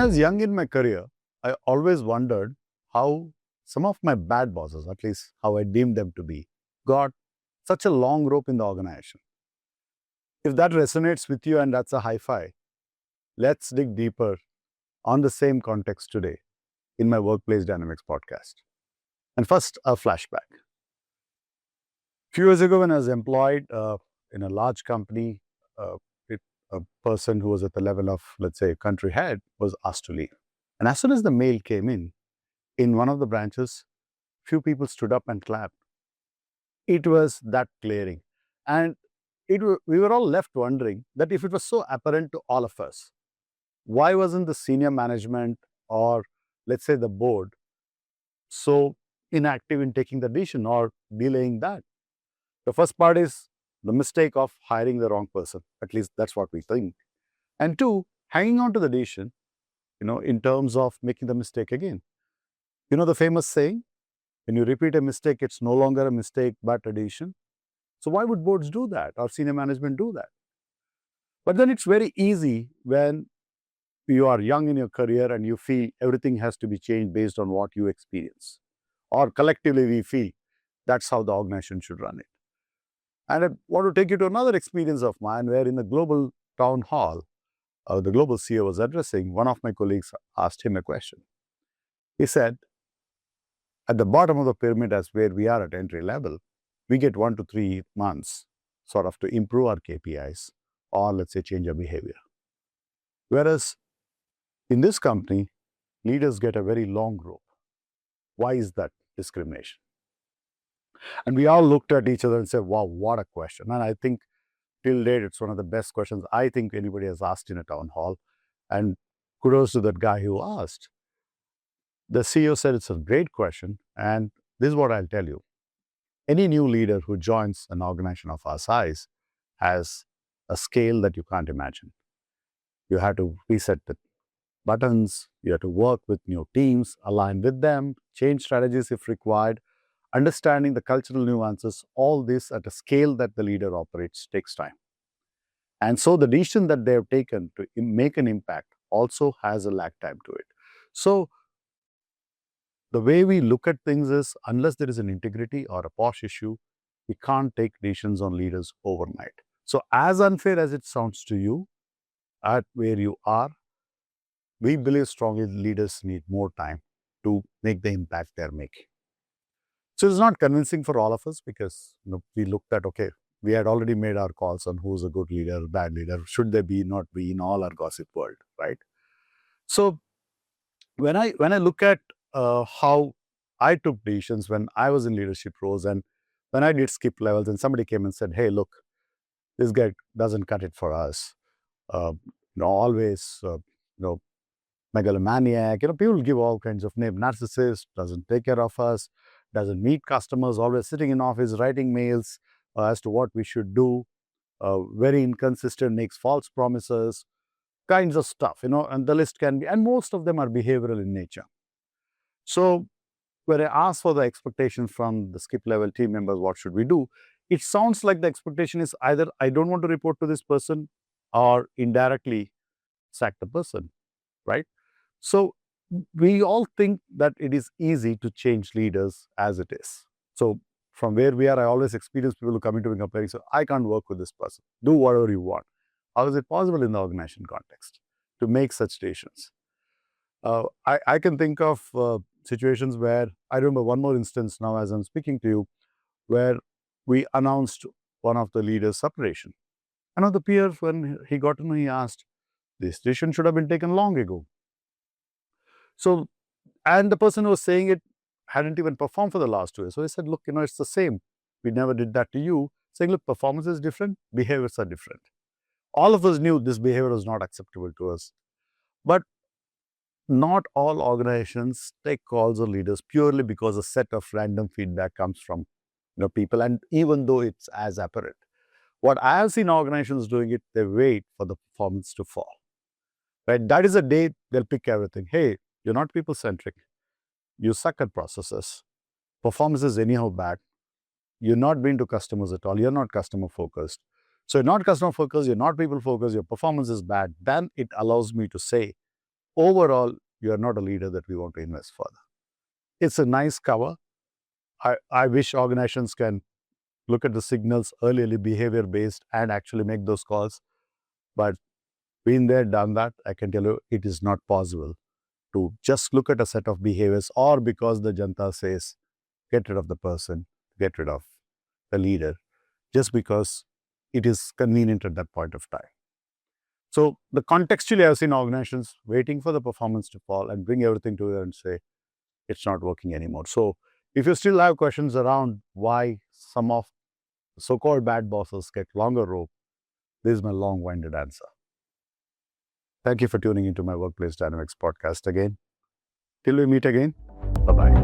I was young in my career, I always wondered how some of my bad bosses, at least how I deemed them to be, got such a long rope in the organization. If that resonates with you and that's a high five, let's dig deeper on the same context today in my Workplace Dynamics podcast. And first, a flashback. A few years ago, when I was employed in a large company, uh, a person who was at the level of, let's say, country head was asked to leave. And as soon as the mail came in one of the branches, few people stood up and clapped. It was that glaring. And we were all left wondering that if it was so apparent to all of us, why wasn't the senior management or, let's say, the board so inactive in taking the decision or delaying that? The first part is the mistake of hiring the wrong person. At least that's what we think. And two, hanging on to the decision, in terms of making the mistake again. You know the famous saying, when you repeat a mistake, it's no longer a mistake, but a decision. So why would boards do that or senior management do that? But then it's very easy when you are young in your career and you feel everything has to be changed based on what you experience. Or collectively, we feel that's how the organization should run it. And I want to take you to another experience of mine where in the global town hall, the global CEO was addressing, one of my colleagues asked him a question. He said, at the bottom of the pyramid, as where we are at entry level, we get 1 to 3 months sort of to improve our KPIs or, let's say, change our behavior. Whereas in this company, leaders get a very long rope. Why is that discrimination? And we all looked at each other and said, wow, what a question. And I think till date, it's one of the best questions I think anybody has asked in a town hall. And kudos to that guy who asked. The CEO said it's a great question. And this is what I'll tell you. Any new leader who joins an organization of our size has a scale that you can't imagine. You have to reset the buttons, you have to work with new teams, align with them, change strategies if required, understanding the cultural nuances, all this at a scale that the leader operates takes time. And so the decision that they have taken to make an impact also has a lag time to it. So the way we look at things is, unless there is an integrity or a posh issue, we can't take decisions on leaders overnight. So as unfair as it sounds to you, at where you are, we believe strongly leaders need more time to make the impact they're making. So it's not convincing for all of us because we looked at, okay, we had already made our calls on who's a good leader, bad leader, should they be, not be in all our gossip world, right? So when I look at how I took decisions when I was in leadership roles and when I did skip levels and somebody came and said, hey, look, this guy doesn't cut it for us. Always, megalomaniac, people give all kinds of names. Narcissist, doesn't take care of us, doesn't meet customers, always sitting in office, writing mails as to what we should do, very inconsistent, makes false promises, kinds of stuff, and the list can be, and most of them are behavioral in nature. So when I ask for the expectation from the skip level team members, what should we do? It sounds like the expectation is either I don't want to report to this person or indirectly sack the person, right? So we all think that it is easy to change leaders as it is. So from where we are, I always experience people who come into me complaining, so I can't work with this person. Do whatever you want. How is it possible in the organization context to make such decisions? I can think of situations where, I remember one more instance now as I'm speaking to you, where we announced one of the leaders' separation. And the peer, when he got to know, he asked, this decision should have been taken long ago. So, and the person who was saying it hadn't even performed for the last 2 years. So he said, look, it's the same. We never did that to you. Saying, look, performance is different, behaviors are different. All of us knew this behavior was not acceptable to us. But not all organizations take calls on leaders purely because a set of random feedback comes from people, and even though it's as apparent. What I have seen organizations doing it, they wait for the performance to fall. Right? That is a day they'll pick everything. Hey, you're not people-centric. You suck at processes. Performance is anyhow bad. You're not been to customers at all. You're not customer-focused. So you're not customer-focused, you're not people-focused, your performance is bad. Then it allows me to say overall, you are not a leader that we want to invest further. It's a nice cover. I wish organizations can look at the signals early, behavior based, and actually make those calls. But been there, done that, I can tell you it is not possible to just look at a set of behaviors or because the janta says, get rid of the person, get rid of the leader, just because it is convenient at that point of time. So the contextually, I've seen organizations waiting for the performance to fall and bring everything together and say, it's not working anymore. So if you still have questions around why some of the so-called bad bosses get longer rope, this is my long-winded answer. Thank you for tuning into my Workplace Dynamics podcast again. Till we meet again, bye-bye.